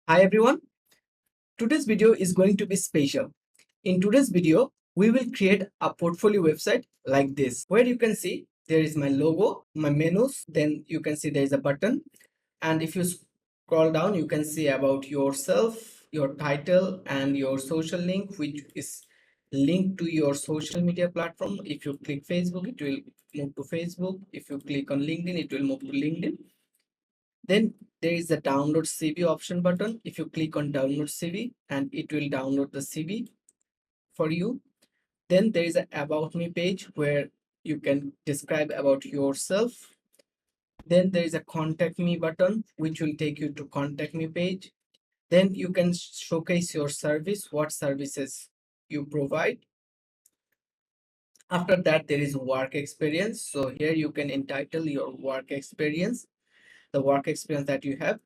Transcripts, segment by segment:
Hi everyone, today's video is going to be special. In today's video, we will create a portfolio website like this, where you can see there is my logo, my menus, then you can see there is a button, and if you scroll down, you can see about yourself, your title, and your social link, which is linked to your social media platform. If you click Facebook, it will move to Facebook. If you click on LinkedIn, it will move to LinkedIn. Then there is a download CV option button. If you click on download CV, and it will download the CV for you. Then there is a about me page where you can describe about yourself. Then there is a contact me button which will take you to contact me page. Then you can showcase your service, what services you provide. After that, there is work experience. So here you can entitle your work experience, the work experience that you have.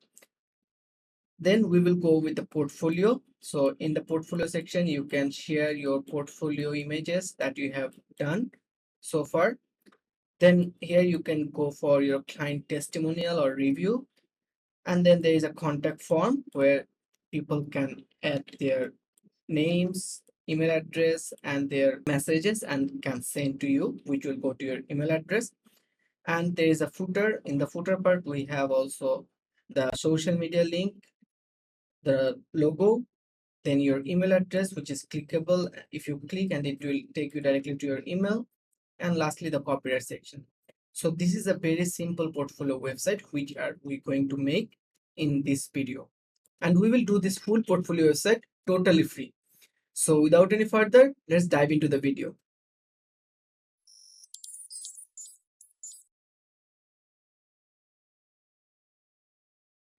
Then we will go with the portfolio. So in the portfolio section, you can share your portfolio images that you have done so far. Then here you can go for your client testimonial or review. And then there is a contact form where people can add their names, email address, and their messages and can send to you, which will go to your email address. And there is a footer. In the footer part, we have also the social media link, the logo, then your email address, which is clickable. If you click, and it will take you directly to your email, and lastly the copyright section. So this is a very simple portfolio website which are we going to make in this video, and we will do this full portfolio website totally free. So without any further, let's dive into the video.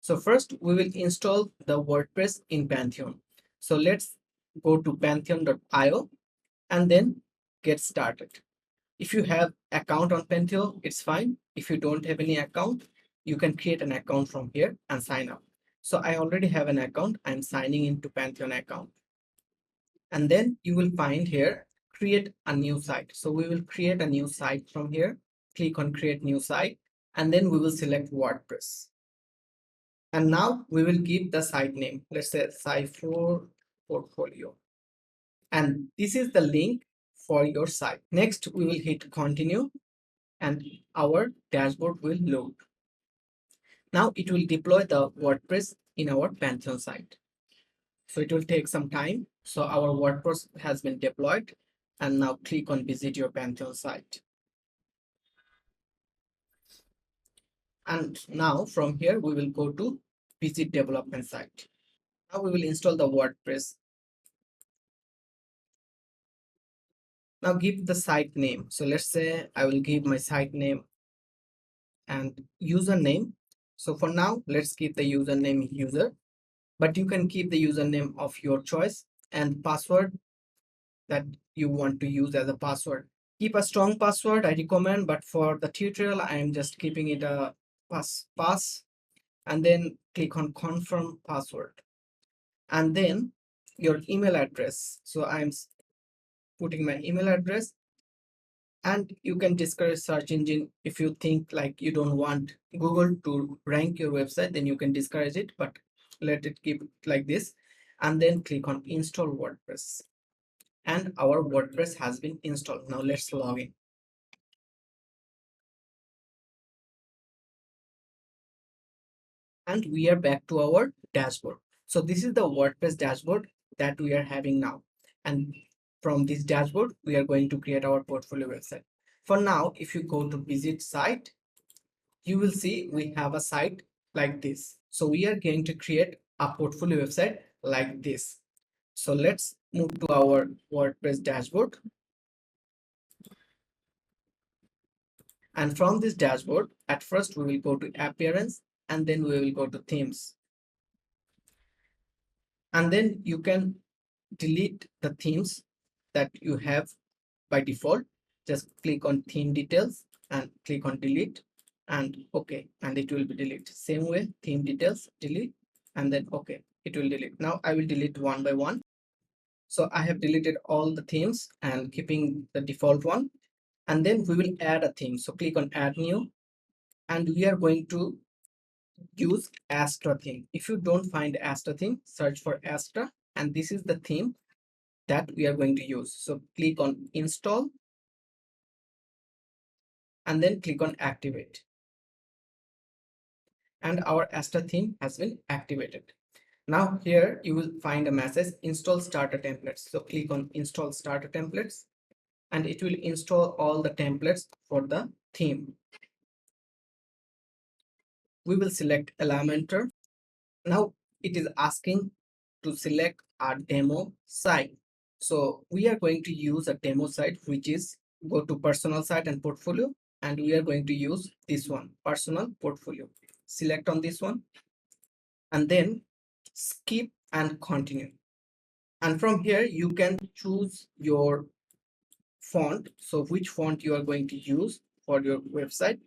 So first we will install the WordPress in Pantheon. So let's go to pantheon.io and then get started. If you have account on Pantheon, it's fine. If you don't have any account, you can create an account from here and sign up. So I already have an account. I'm signing into Pantheon account. And then you will find here, create a new site. So we will create a new site from here. Click on create new site, and then we will select WordPress. And now we will give the site name. Let's say 𝗙𝗵 portfolio. And this is the link for your site. Next, we will hit continue and our dashboard will load. Now it will deploy the WordPress in our Pantheon site. So it will take some time. So our WordPress has been deployed, and now click on visit your Pantheon site. And now from here, we will go to visit development site. Now we will install the WordPress. Now give the site name. So let's say I will give my site name and username. So for now, let's keep the username user, but you can keep the username of your choice and password that you want to use as a password. Keep a strong password, I recommend, but for the tutorial, I am just keeping it a pass, and then click on confirm password. And then your email address. So I'm putting my email address, and you can discourage search engine if you think like you don't want Google to rank your website, then you can discourage it, but let it keep like this. And then click on install WordPress, and our WordPress has been installed. Now let's log in. And we are back to our dashboard. So this is the WordPress dashboard that we are having now. And from this dashboard, we are going to create our portfolio website. For now, if you go to visit site, you will see we have a site like this. So we are going to create a portfolio website like this. So let's move to our WordPress dashboard. And from this dashboard, at first we will go to appearance, and then we will go to themes. And then you can delete the themes that you have by default. Just click on theme details and click on delete, and okay, and it will be deleted. Same way, theme details, delete, and then okay, it will delete. Now I will delete one by one. So I have deleted all the themes and keeping the default one, and then we will add a theme. So click on add new, and we are going to use Astra theme. If you don't find Astra theme, search for Astra, and this is the theme that we are going to use. So click on install and then click on activate, and our Astra theme has been activated. Now here you will find a message install starter templates. So click on install starter templates and it will install all the templates for the theme. We will select Elementor. Now it is asking to select our demo site. So we are going to use a demo site, which is go to personal site and portfolio, and we are going to use this one, personal portfolio. Select on this one and then skip and continue. And from here you can choose your font. So which font you are going to use for your website.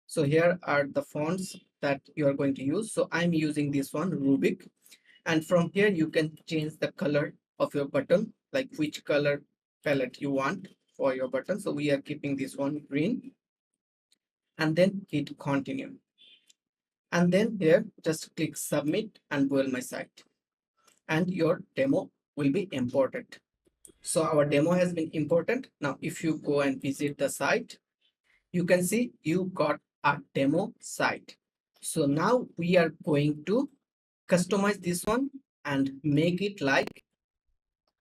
So here are the fonts that you are going to use. So I'm using this one, Rubik. And from here you can change the color of your button, like which color palette you want for your button. So we are keeping this one green, and then hit continue. And then here just click submit and build my site, and your demo will be imported. So our demo has been imported. Now if you go and visit the site, you can see you got a demo site. So now we are going to customize this one and make it like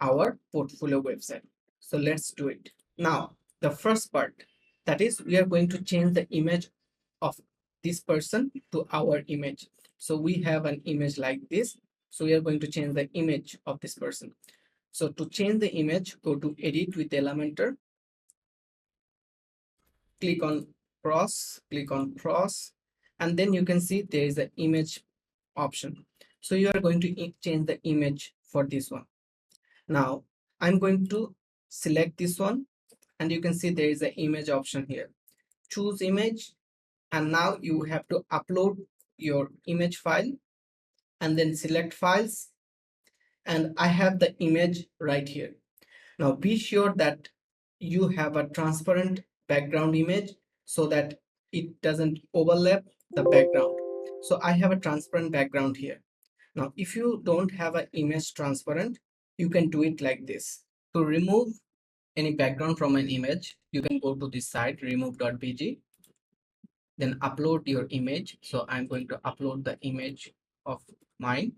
our portfolio website. So let's do it. Now the first part, that is we are going to change the image of this person to our image. So we have an image like this. So we are going to change the image of this person. So to change the image, go to edit with Elementor, click on cross, and then you can see there is an image option. So you are going to change the image for this one. Now I'm going to select this one, and you can see there is an image option here. Choose image, and now you have to upload your image file and then select files, and I have the image right here. Now be sure that you have a transparent background image so that it doesn't overlap the background. So I have a transparent background here. Now if you don't have an image transparent, you can do it like this. To remove any background from an image, you can go to this site remove.bg, then upload your image. So I'm going to upload the image of mine,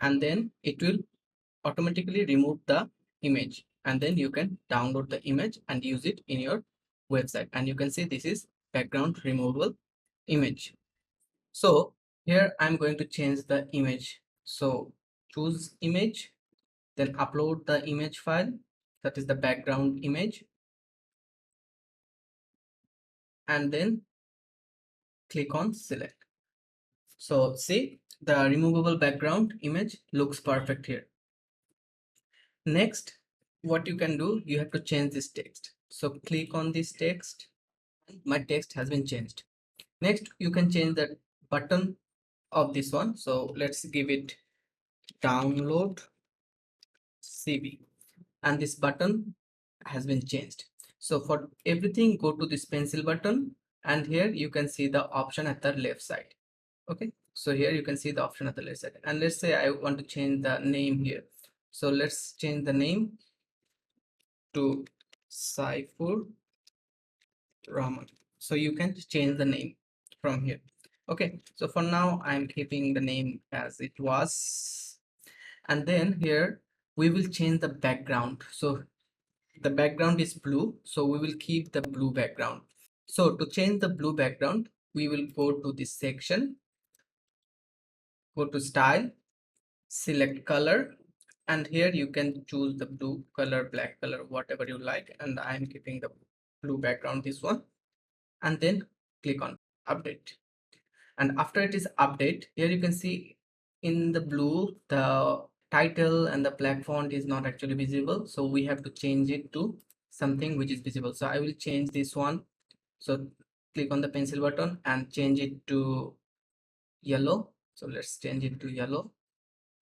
and then it will automatically remove the image, and then you can download the image and use it in your website. And you can see this is background removable image. So here I'm going to change the image. So choose image, then upload the image file, that is the background image, and then click on select. So see, the removable background image looks perfect here. Next, what you can do, you have to change this text. So click on this text. My text has been changed. Next, you can change the button of this one. So let's give it download CV, and this button has been changed. So for everything, go to this pencil button, and here you can see the option at the left side. Okay, so here you can see the option at the left side, and let's say I want to change the name here. So let's change the name to 𝗙𝗵𝗁. So you can change the name from here. Okay, so for now I'm keeping the name as it was, and then here we will change the background. So the background is blue, so we will keep the blue background. So to change the blue background, we will go to this section, go to style, select color, and here you can choose the blue color, black color, whatever you like, and I'm keeping the blue background, this one, and then click on update. And after it is update, here you can see in the blue the title and the black font is not actually visible, so we have to change it to something which is visible. So I will change this one. So click on the pencil button and change it to yellow. So let's change it to yellow,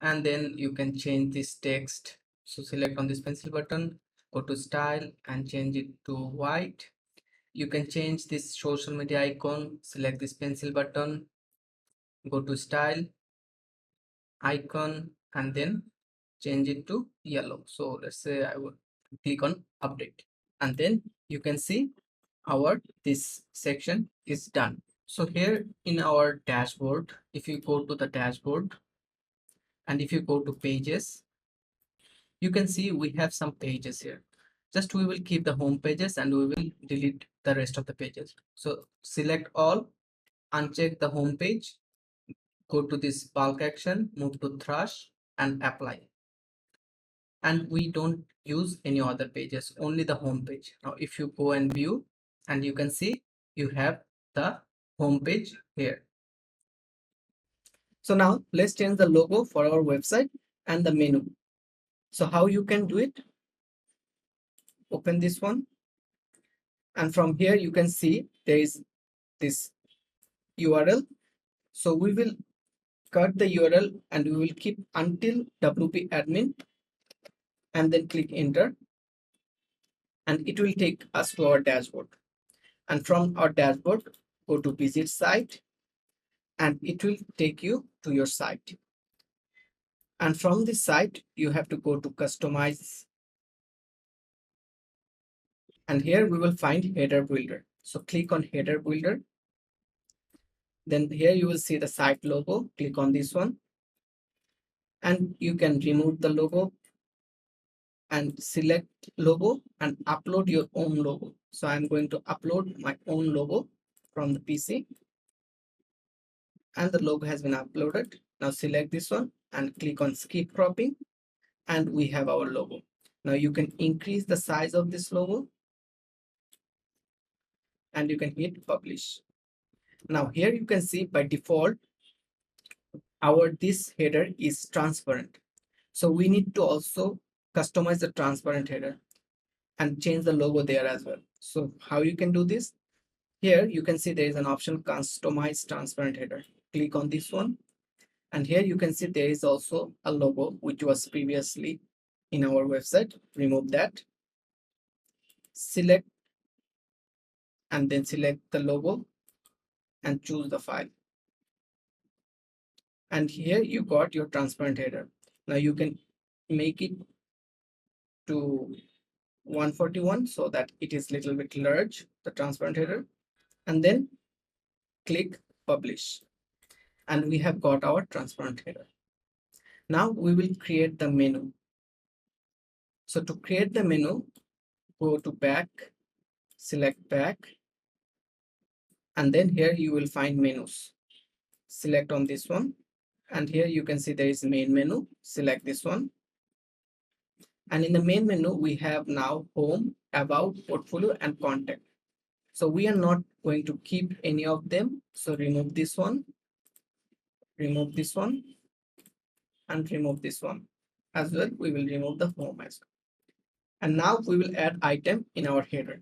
and then you can change this text. So select on this pencil button, go to style and change it to white, you can change this social media icon, select this pencil button, go to style, icon, and then change it to yellow. So let's say I would click on update, and then you can see our this section is done. So here in our dashboard, if you go to the dashboard and if you go to pages, you can see we have some pages here. Just we will keep the home pages and we will delete the rest of the pages. So select all, uncheck the home page, go to this bulk action, move to thrush and apply. And we don't use any other pages, only the home page. Now if you go and view, and you can see you have the home page here. So now let's change the logo for our website and the menu. So how you can do it? Open this one, and from here you can see there is this URL. So we will cut the URL and we will keep until WP admin and then click enter, and it will take us to our dashboard. And from our dashboard, go to visit site and it will take you to your site. And from this site, you have to go to customize. And here we will find header builder. So click on header builder. Then here you will see the site logo. Click on this one. And you can remove the logo and select logo and upload your own logo. So I'm going to upload my own logo from the PC. And the logo has been uploaded. Now select this one and click on skip cropping. And we have our logo. Now you can increase the size of this logo and you can hit publish. Now here you can see by default our this header is transparent. So we need to also customize the transparent header and change the logo there as well. So how you can do this? Here you can see there is an option customize transparent header. Click on this one, and here you can see there is also a logo which was previously in our website. Remove that, select, and then select the logo and choose the file. And here you got your transparent header. Now you can make it to 141 so that it is little bit large, the transparent header, and then click publish, and we have got our transparent header. Now we will create the menu. So to create the menu, go to back, select back, and then here you will find menus. Select on this one, and here you can see there is main menu. Select this one, and in the main menu we have now home, about, portfolio, and contact. So we are not going to keep any of them. So remove this one, remove this one, and remove this one as well. We will remove the home as well. And now we will add item in our header.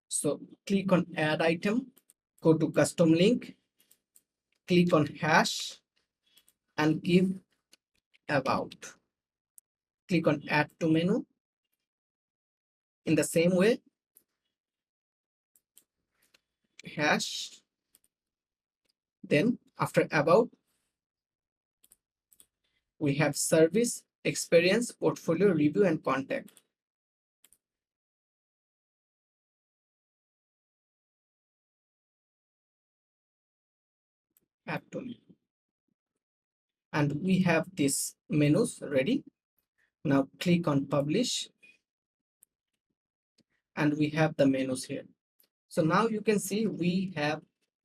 So click on add item, go to custom link, click on hash and give about. Click on add to menu. In the same way, hash, then after about, we have service, experience, portfolio, review, and contact. Add to menu. And we have these menus ready. Now click on publish, and we have the menus here. So now you can see we have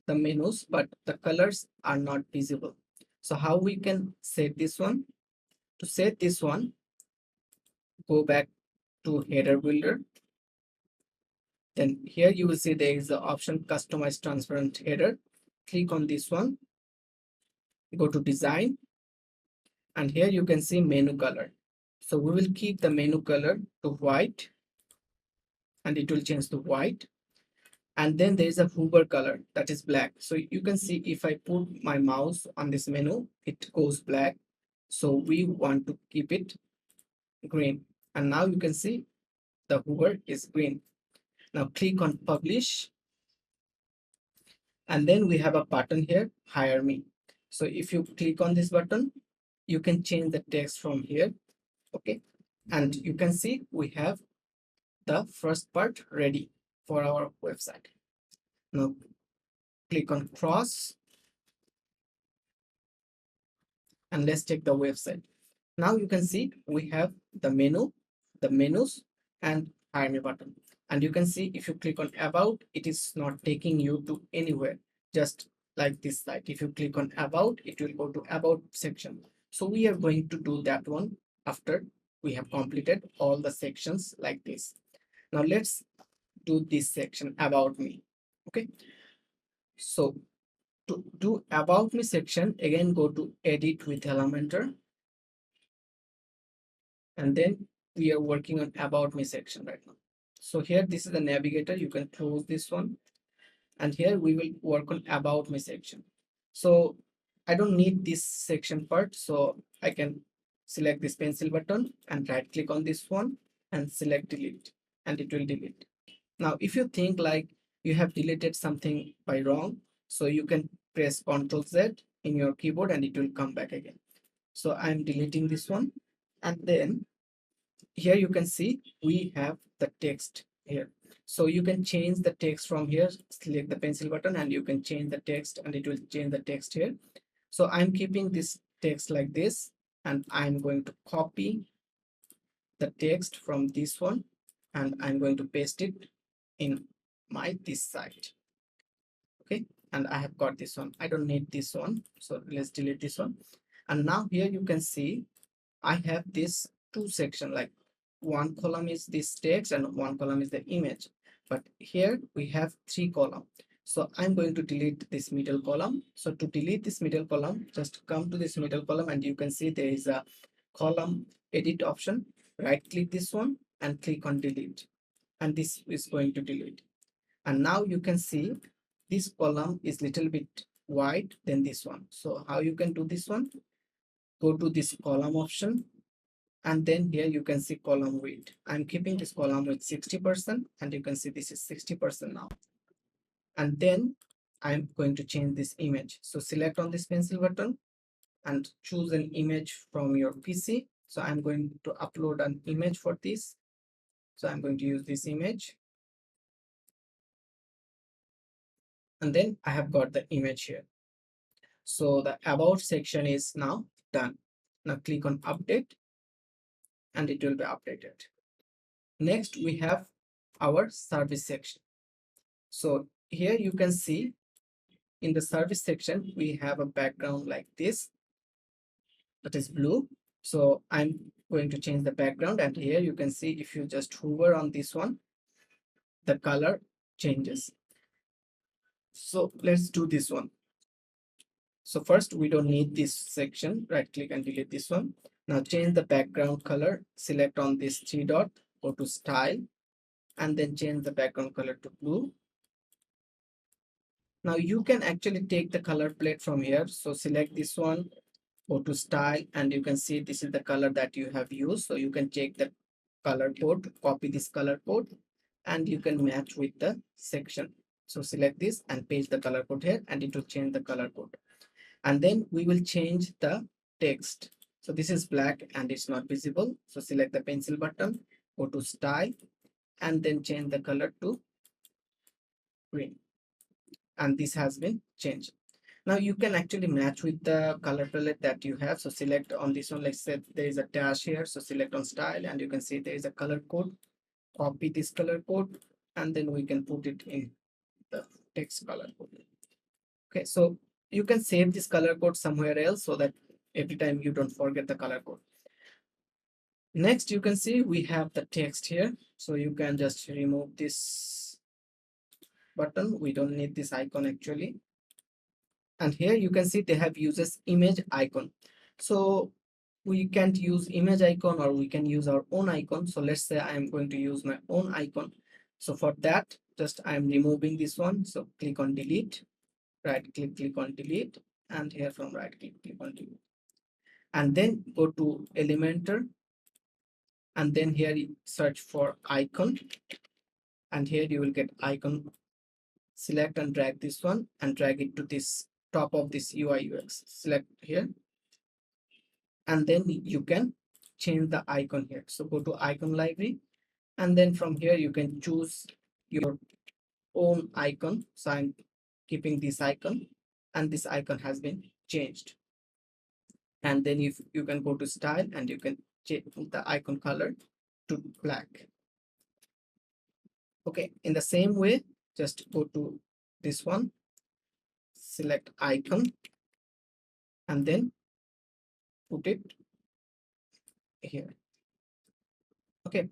the menus, but the colors are not visible. So how we can set this one? To set this one, go back to header builder. Then here you will see there is the option customize transparent header. Click on this one, go to design, and here you can see menu color. So we will keep the menu color to white, and it will change to white. And then there is a hover color that is black. So you can see if I put my mouse on this menu, it goes black. So we want to keep it green. And now you can see the hover is green. Now click on publish, And then we have a button here, hire me. So if you click on this button, you can change the text from here. Okay, and you can see we have the first part ready for our website. Now click on cross and let's check the website. Now you can see we have the menu, the menus, and hire me button. And you can see if you click on about, it is not taking you to anywhere, just like this site. If you click on about, it will go to about section. So we are going to do that one after we have completed all the sections like this. Now let's do this section about me. Okay, so to do about me section, again go to edit with Elementor, and then we are working on about me section right now. So here this is the navigator, you can close this one, and here we will work on about me section. So I don't need this section part, so I can select this pencil button and right click on this one and select delete, and it will delete. Now if you think like you have deleted something by wrong, so you can press Ctrl Z in your keyboard and it will come back again. So I'm deleting this one, and then here you can see we have the text here. So you can change the text from here, select the pencil button and you can change the text and it will change the text here. So I'm keeping this text like this, and I'm going to copy the text from this one and I'm going to paste it in my this site. Okay, and I have got this one, I don't need this one, so let's delete this one. And now here you can see I have this two section, like one column is this text and one column is the image, but here we have three column. So I'm going to delete this middle column. So to delete this middle column, just come to this middle column and you can see there is a column edit option. Right click this one and click on delete, and this is going to delete. And now you can see this column is little bit wide than this one. So how you can do this one? Go to this column option, and then here you can see column width. I'm keeping this column with 60%, and you can see this is 60% now. And then I'm going to change this image. So select on this pencil button and choose an image from your PC. So I'm going to upload an image for this. So I'm going to use this image, and then I have got the image here. So the about section is now done. Now click on update and it will be updated. Next we have our service section. So here you can see in the service section we have a background like this, that is blue. So I'm going to change the background, and here you can see if you just hover on this one, the color changes. So let's do this one. So first we don't need this section, right click and delete this one. Now change the background color, select on this three dot, go to style, and then change the background color to blue. Now you can actually take the color palette from here. So select this one, go to style, and you can see this is the color that you have used. So you can check the color code, copy this color code, and you can match with the section. So select this and paste the color code here, and it will change the color code. And then we will change the text. So this is black and it's not visible. So select the pencil button, go to style, and then change the color to green. And this has been changed. Now you can actually match with the color palette that you have. So select on this one, let's say there is a dash here. So select on style and you can see there is a color code. Copy this color code and then we can put it in the text color code. Okay, so you can save this color code somewhere else so that every time you don't forget the color code. Next, you can see we have the text here. So you can just remove this button. We don't need this icon actually. And here you can see they have uses image icon. So we can't use image icon, or we can use our own icon. So let's say I'm going to use my own icon. So for that, just I'm removing this one. So click on delete, right click, click on delete, and here from right click, click on delete. And then go to Elementor, and then here you search for icon, and here you will get icon select and drag this one and drag it to this top of this UI UX. Select here, and then you can change the icon here. So go to icon library, and then from here you can choose your own icon. So I'm keeping this icon, and this icon has been changed. And then if you can go to style and you can change the icon color to black. Okay, in the same way, just go to this one, select icon, and then put it here. Okay,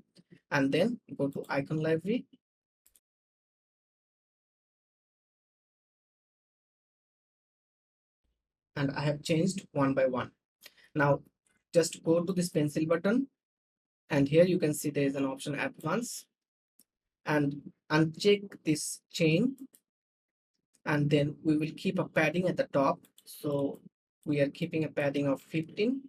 and then go to icon library, and I have changed one by one. Now just go to this pencil button, and here you can see there is an option advanced, and uncheck this chain, and then we will keep a padding at the top. So we are keeping a padding of 15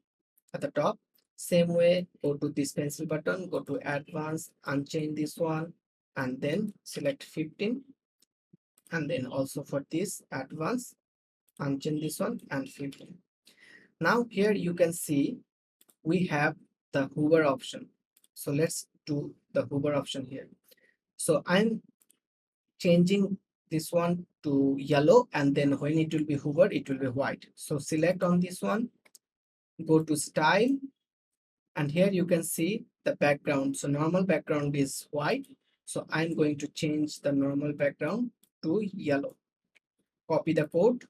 at the top. Same way, go to this pencil button, go to advanced, unchain this one, and then select 15, and then also for this advanced, unchain this one and 15. Now here you can see we have the hover option. So let's do the hover option here. So I'm changing this one to yellow, and then when it will be hover, it will be white. So select on this one, go to style, and here you can see the background. So normal background is white, so I'm going to change the normal background to yellow. Copy the code,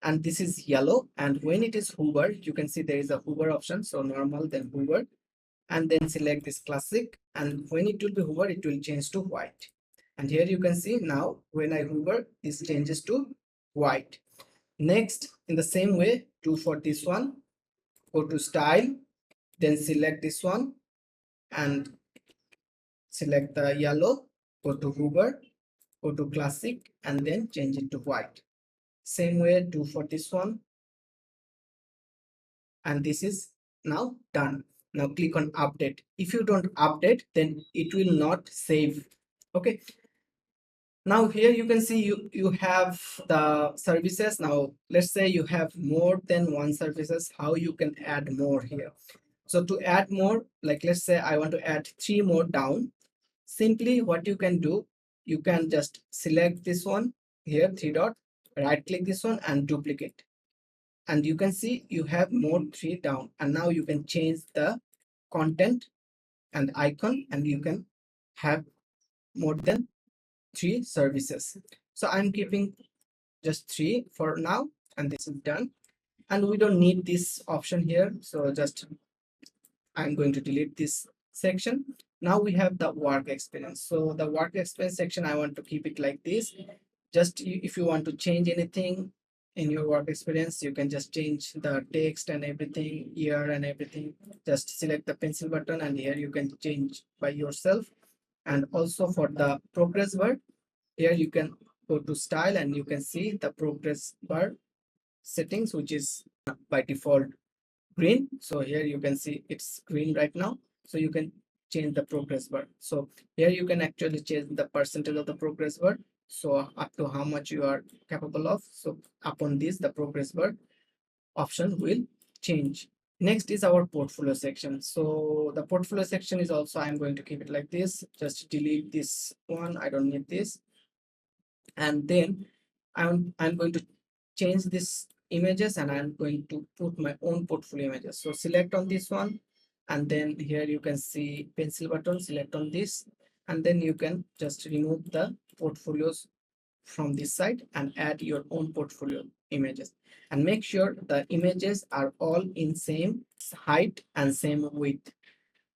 and this is yellow, and when it is hover, you can see there is a hover option. So normal, then hover, and then select this classic, and when it will be hover, it will change to white. And here you can see now when I hover, this changes to white. Next, in the same way, do for this one, go to style, then select this one and select the yellow, go to hover, go to classic, and then change it to white. Same way, do for this one, and this is now done. Now click on update. If you don't update, then it will not save. Okay, now here you can see you have the services. Now let's say you have more than one services, how you can add more here. So to add more, like let's say I want to add 3 more down. Simply what you can do, you can just select this one here, 3 dot, right click this one and duplicate, and you can see you have more 3 down, and now you can change the content and icon, and you can have more than 3 services. So I'm keeping just 3 for now, and this is done, and we don't need this option here, so just I'm going to delete this section. Now we have the work experience. So the work experience section, I want to keep it like this. Just if you want to change anything in your work experience, you can just change the text and everything, year and everything. Just select the pencil button, and here you can change by yourself. And also for the progress bar, here you can go to style, and you can see the progress bar settings, which is by default green. So here you can see it's green right now, so you can change the progress bar. So here you can actually change the percentage of the progress bar, so up to how much you are capable of. So upon this, the progress bar option will change. Next is our portfolio section. So the portfolio section is also, I'm going to keep it like this. Just delete this one, I don't need this. And then I'm going to change this images, and I'm going to put my own portfolio images. So select on this one, and then here you can see pencil button, select on this, and then you can just remove the portfolios from this side and add your own portfolio images, and make sure the images are all in same height and same width,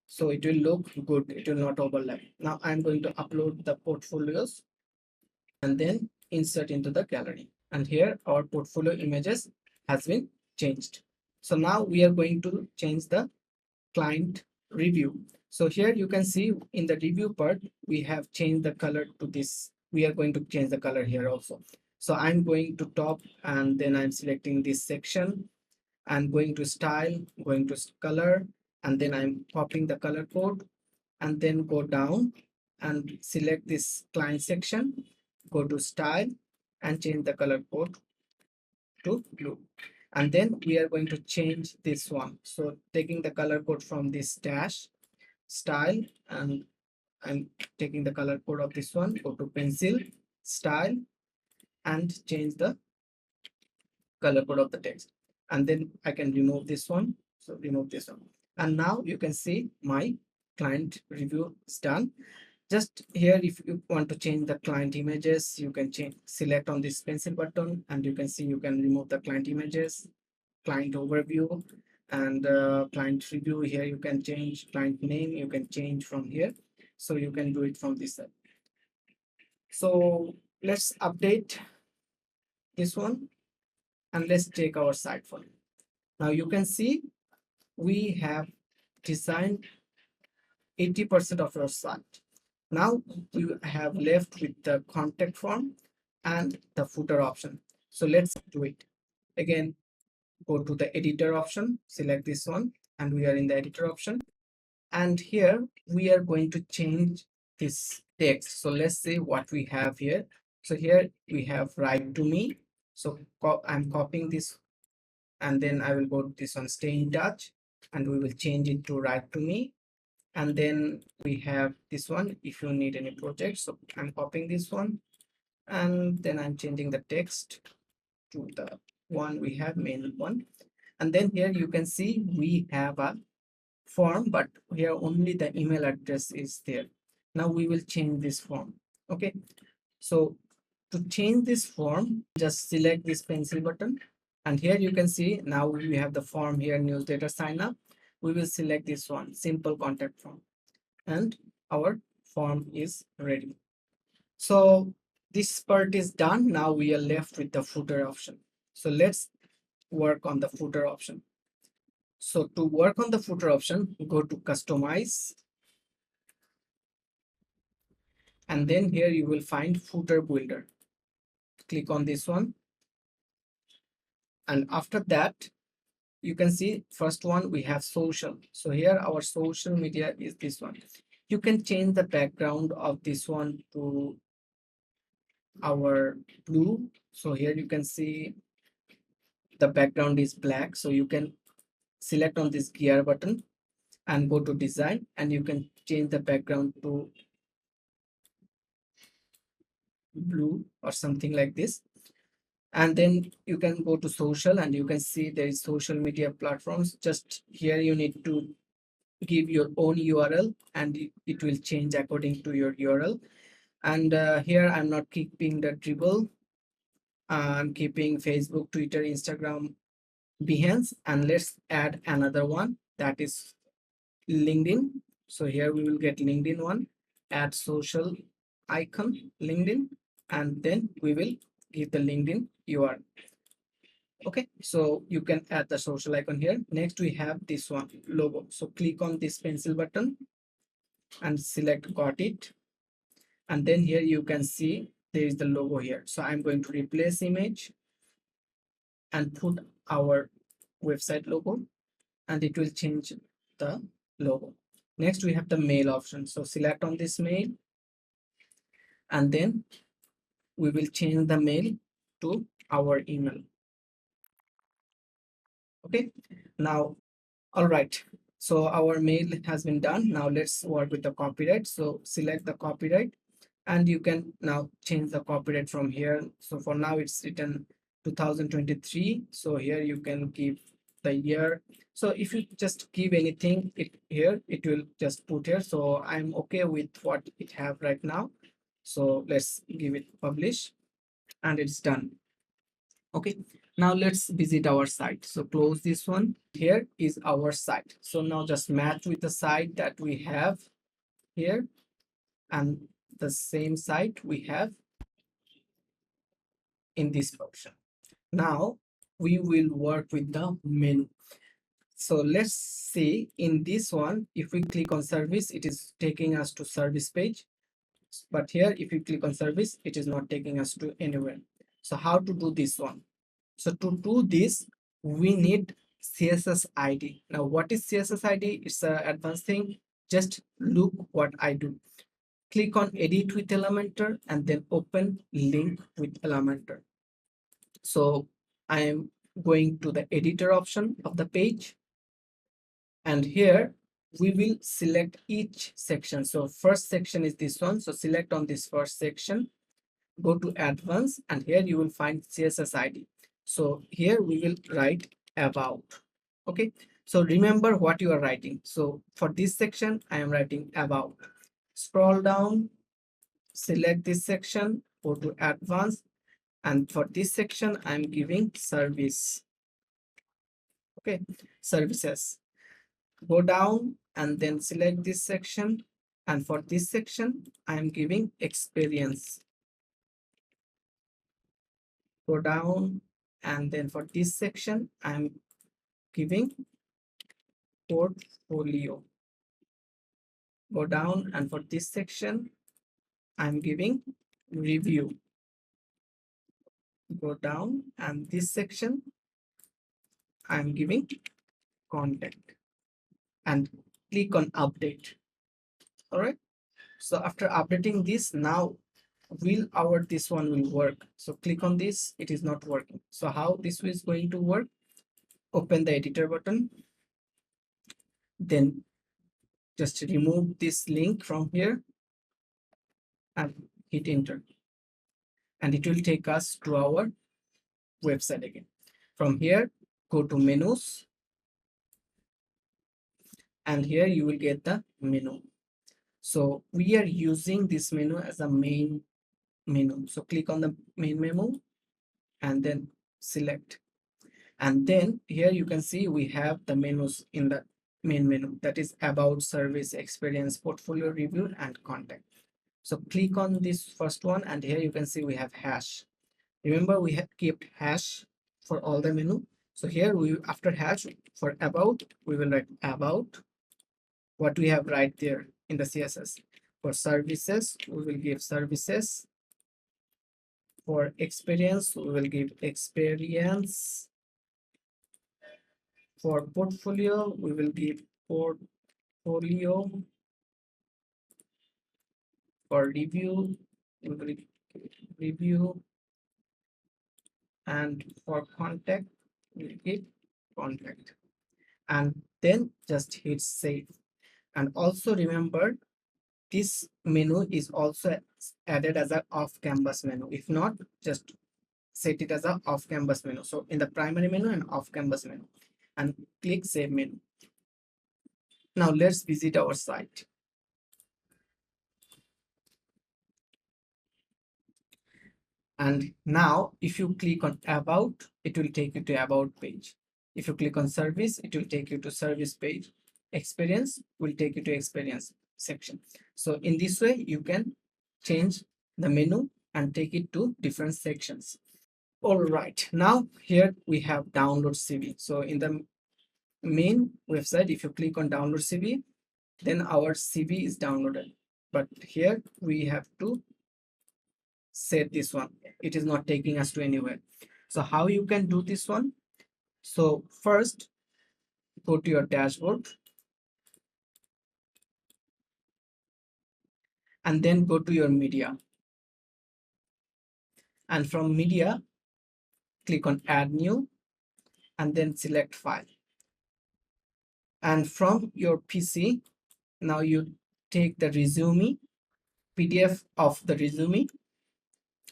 so it will look good, it will not overlap. Now I'm going to upload the portfolios and then insert into the gallery, and here our portfolio images has been changed. So now we are going to change the client review. So here you can see in the review part, we have changed the color to this. We are going to change the color here also. So I'm going to top, and then I'm selecting this section, and going to style, going to color, and then I'm copying the color code, and then go down and select this client section, go to style and change the color code to blue. And then we are going to change this one. So taking the color code from this dash style, and I'm taking the color code of this one, go to pencil style and change the color code of the text. And then I can remove this one. So remove this one. And now you can see my client review is done. Just here, if you want to change the client images, you can change, select on this pencil button, and you can see you can remove the client images, client overview, and client review. Here you can change client name, you can change from here. So you can do it from this side. So let's update this one and let's check our site for it. Now you can see we have designed 80% of your site. Now you have left with the contact form and the footer option. So let's do it. Again, go to the editor option, select this one, and we are in the editor option. And here we are going to change this text. So let's see what we have here. So here we have write to me. So I'm copying this, and then I will go to this one, stay in touch, and we will change it to write to me. And then we have this one, if you need any project. So I'm copying this one, and then I'm changing the text to the one we have, main one. And then here you can see we have a form, but here only the email address is there. Now we will change this form. Okay, so to change this form, just select this pencil button, and here you can see now we have the form here, newsletter sign up. We will select this one, simple contact form, and our form is ready. So this part is done. Now we are left with the footer option. So let's work on the footer option. So to work on the footer option, go to customize, and then here you will find footer builder. Click on this one, and after that you can see first one we have social. So here our social media is this one. You can change the background of this one to our blue. So here you can see the background is black, so you can select on this gear button and go to design, and you can change the background to blue or something like this. And then you can go to social, and you can see there is social media platforms. Just here you need to give your own URL, and it will change according to your URL. And here I'm not keeping the dribble, I'm keeping Facebook, Twitter, Instagram, Behance, and let's add another one, that is LinkedIn. So here we will get LinkedIn one, add social icon LinkedIn, and then we will give the LinkedIn URL. Okay, so you can add the social icon here. Next we have this one, logo. So click on this pencil button and select got it, and then here you can see there is the logo here. So I'm going to replace image and put our website logo, and it will change the logo. Next we have the mail option. So select on this mail, and then we will change the mail to our email. Okay, now, all right, so our mail has been done. Now let's work with the copyright. So select the copyright, and you can now change the copyright from here. So for now it's written 2023. So here you can give the year. So if you just give anything here, it will just put here. So I'm okay with what it have right now. So let's give it publish, and it's done. Okay, now let's visit our site. So close this one. Here is our site. So now just match with the site that we have here, and the same site we have in this function. Now we will work with the menu. So let's see, in this one, if we click on service, it is taking us to service page. But here, if you click on service, it is not taking us to anywhere. So how to do this one? So to do this, we need CSS ID. Now, what is CSS ID? It's an advanced thing. Just look what I do. click on edit with Elementor and then open link with Elementor. So I am going to the editor option of the page, and here we will select each section. So first section is this one, so select on this first section, go to advanced, and here you will find CSS ID. So here we will write about. Okay, so remember what you are writing. So for this section I am writing about. Scroll down, select this section, go to advanced, and for this section I'm giving service. Okay, services. Go down and then select this section, and for this section I am giving experience. Go down, and then for this section I'm giving portfolio. Go down, and for this section I'm giving review. Go down, and this section I'm giving contact, and click on update. All right, so after updating this, now will our this one will work. So click on this, it is not working. So how this is going to work? Open the editor button, then just remove this link from here and hit enter, and it will take us to our website again. From here, go to menus, and here you will get the menu. So we are using this menu as a main menu. So click on the main menu and then select, and then here you can see we have the menus in the main menu, that is about, service, experience, portfolio, review, and contact. So click on this first one, and here you can see we have hash. Remember we have kept hash for all the menu. So here we, after hash, for about we will write about what we have right there in the CSS. For services we will give services. For experience we will give experience. For portfolio we will give portfolio. For review we will give review, and for contact we will give contact, and then just hit save. And also remember, this menu is also added as an off canvas menu. If not, just set it as a off canvas menu. So in the primary menu and off canvas menu, and click save menu. Now let's visit our site. And now if you click on about, it will take you to about page. If you click on service, it will take you to service page. Experience will take you to experience section. So in this way you can change the menu and take it to different sections. All right, now here we have download CV. So in the main website, if you click on download CV, then our CV is downloaded. But here we have to set this one, it is not taking us to anywhere. So how you can do this one? So first go to your dashboard, and then go to your media, and from media click on add new, and then select file, and from your PC now you take the resume PDF of the resume,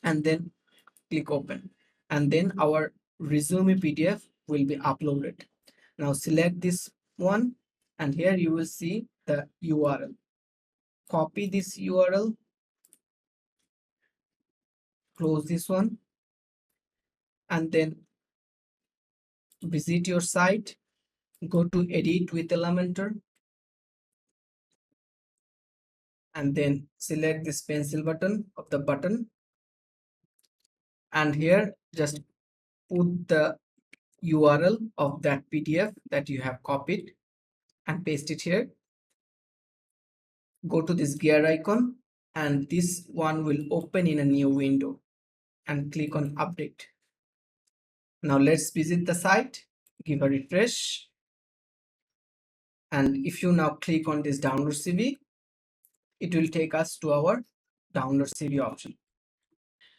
and then click open, and then our resume PDF will be uploaded. Now select this one, and here you will see the URL. Copy this URL, close this one, and then visit your site, go to edit with Elementor, and then select this pencil button of the button, and here just put the URL of that PDF that you have copied and paste it here. Go to this gear icon, and this one will open in a new window, and click on update. Now let's visit the site, give a refresh, and if you now click on this download CV, it will take us to our download CV option.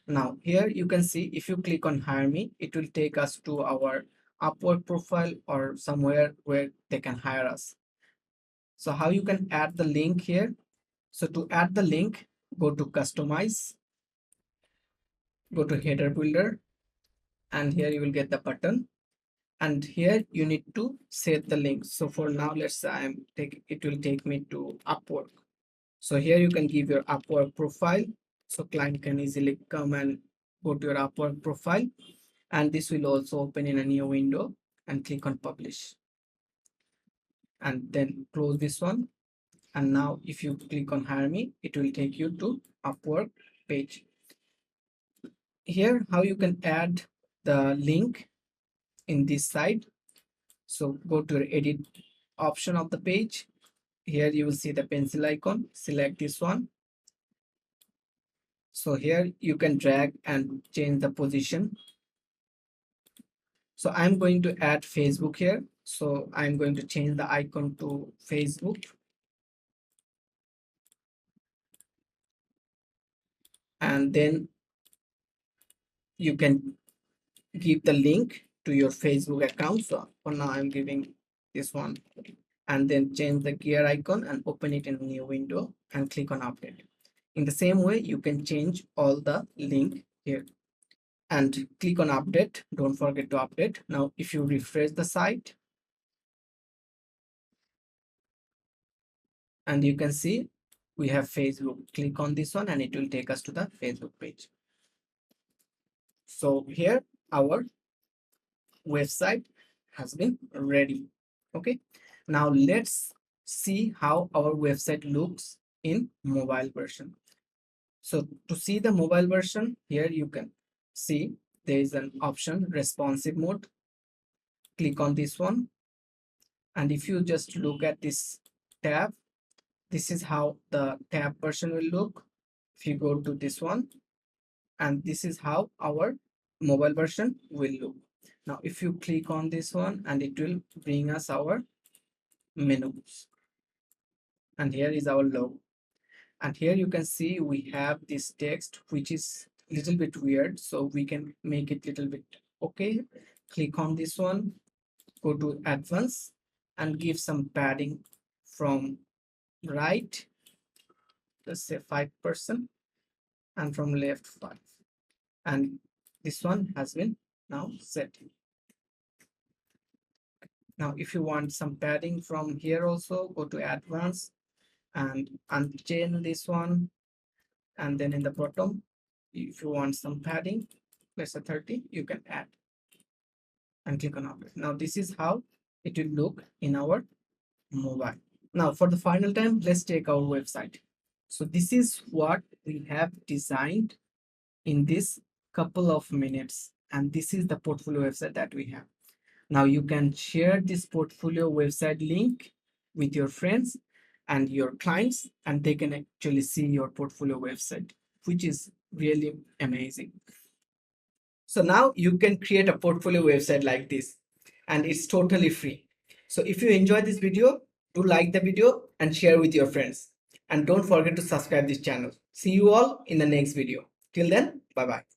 Now here you can see, if you click on hire me, it will take us to our Upwork profile or somewhere where they can hire us. So how you can add the link here? So to add the link, go to customize, go to header builder, and here you will get the button, and here you need to set the link. So for now, let's say it will take me to Upwork. So here you can give your Upwork profile, so client can easily come and go to your Upwork profile, and this will also open in a new window, and click on publish, and then close this one. And now if you click on hire me, it will take you to Upwork page. Here how you can add the link in this side. So go to your edit option of the page. Here you will see the pencil icon, select this one. So here you can drag and change the position. So I'm going to add Facebook here. So I'm going to change the icon to Facebook. And then you can give the link to your Facebook account. So for now I'm giving this one, and then change the gear icon and open it in a new window and click on update. In the same way, you can change all the link here and click on update. Don't forget to update. Now if you refresh the site, and you can see we have Facebook. Click on this one and it will take us to the Facebook page. So here our website has been ready. Okay, now let's see how our website looks in mobile version. So to see the mobile version, here you can see there is an option responsive mode. Click on this one, and if you just look at this tab, this is how the tab version will look. If you go to this one, and this is how our mobile version will look. Now if you click on this one, and it will bring us our menus, and here is our logo. And here you can see we have this text which is a little bit weird, so we can make it little bit okay. Click on this one, go to advanced, and give some padding from right, let's say 5%, and from left 5, and this one has been now set. Now if you want some padding from here also, go to advanced and unchain this one, and then in the bottom, if you want some padding, let's say 30, you can add and click on update. Now this is how it will look in our mobile. Now for the final time, let's take our website. So this is what we have designed in this couple of minutes, and this is the portfolio website that we have. Now you can share this portfolio website link with your friends and your clients, and they can actually see your portfolio website, which is really amazing. So now you can create a portfolio website like this, and it's totally free. So if you enjoy this video, do like the video and share with your friends. And don't forget to subscribe this channel. See you all in the next video. Till then, bye bye.